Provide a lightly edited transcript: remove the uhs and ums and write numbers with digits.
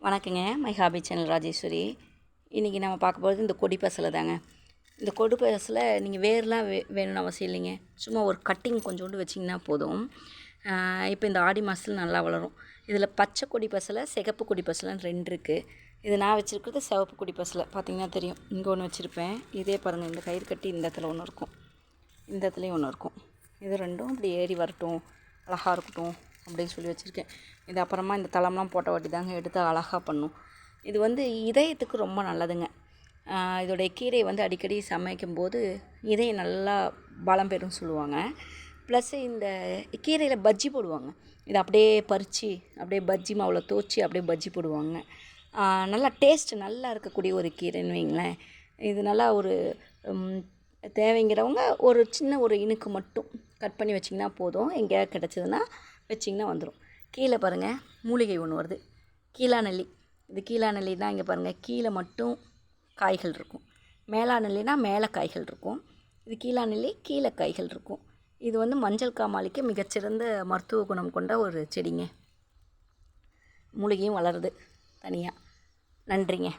வணக்கங்க. My hobby channel Rajeshwari. இன்றைக்கி நம்ம பார்க்க போகிறது இந்த கொடி பசலை தாங்க. இந்த கொடி பசலை நீங்கள் வேர்லாம் வேணும்னு அவசியம் இல்லைங்க. சும்மா ஒரு கட்டிங் கொஞ்சோண்டு வச்சிங்கன்னா போதும். இப்போ இந்த ஆடி மாதத்தில் நல்லா வளரும். இதில் பச்சை கொடி பசலை, சிகப்பு கொடி பசலைன்னு 2 இருக்குது. இது நான் வச்சுருக்கிறது சிவப்பு கொடி பசலை. பார்த்திங்கன்னா தெரியும். இங்கே ஒன்று வச்சுருப்பேன். இதே பாருங்கள், இந்த கயிறு கட்டி இந்த இடத்துல ஒன்று இருக்கும், இந்த இடத்துலையும் ஒன்று இருக்கும். இது 2ம் இப்படி ஏறி வரட்டும், அழகாக இருக்கட்டும் அப்படின்னு சொல்லி வச்சுருக்கேன். இது அப்புறமா இந்த தளம்லாம் போட்ட வாட்டி தாங்க எடுத்து அழகாக பண்ணும். இது இதயத்துக்கு ரொம்ப நல்லதுங்க. இதோடைய கீரையை அடிக்கடி சமைக்கும்போது இதயம் நல்லா பலம் பெறும்னு சொல்லுவாங்க. ப்ளஸ் இந்த கீரையில் பஜ்ஜி போடுவாங்க. இதை அப்படியே பறித்து அப்படியே பஜ்ஜி மாவில் தோய்ச்சி அப்படியே பஜ்ஜி போடுவாங்க. நல்லா டேஸ்ட்டு நல்லா இருக்கக்கூடிய ஒரு கீரைன்னு வைங்களேன். இது நல்லா ஒரு தேவைங்கிறவங்க ஒரு சின்ன ஒரு இனுக்கு மட்டும் கட் பண்ணி வச்சிங்கன்னா போதும். எங்கேயாவது கிடச்சிதுன்னா வச்சிங்கன்னா வந்துடும். கீழே பாருங்கள், மூலிகை ஒன்று வருது, கீழாநெல்லி. இது கீழாநெல்லினா இங்கே பாருங்கள், கீழே மட்டும் காய்கள் இருக்கும். மேலாநெல்லினா மேலே காய்கள் இருக்கும். இது கீழாநெல்லி, கீழே காய்கள் இருக்கும். இது மஞ்சள் காமாலைக்கு மிகச்சிறந்த மருத்துவ குணம் கொண்ட ஒரு செடிங்க. மூலிகையும் வளருது தனியாக. நன்றிங்க.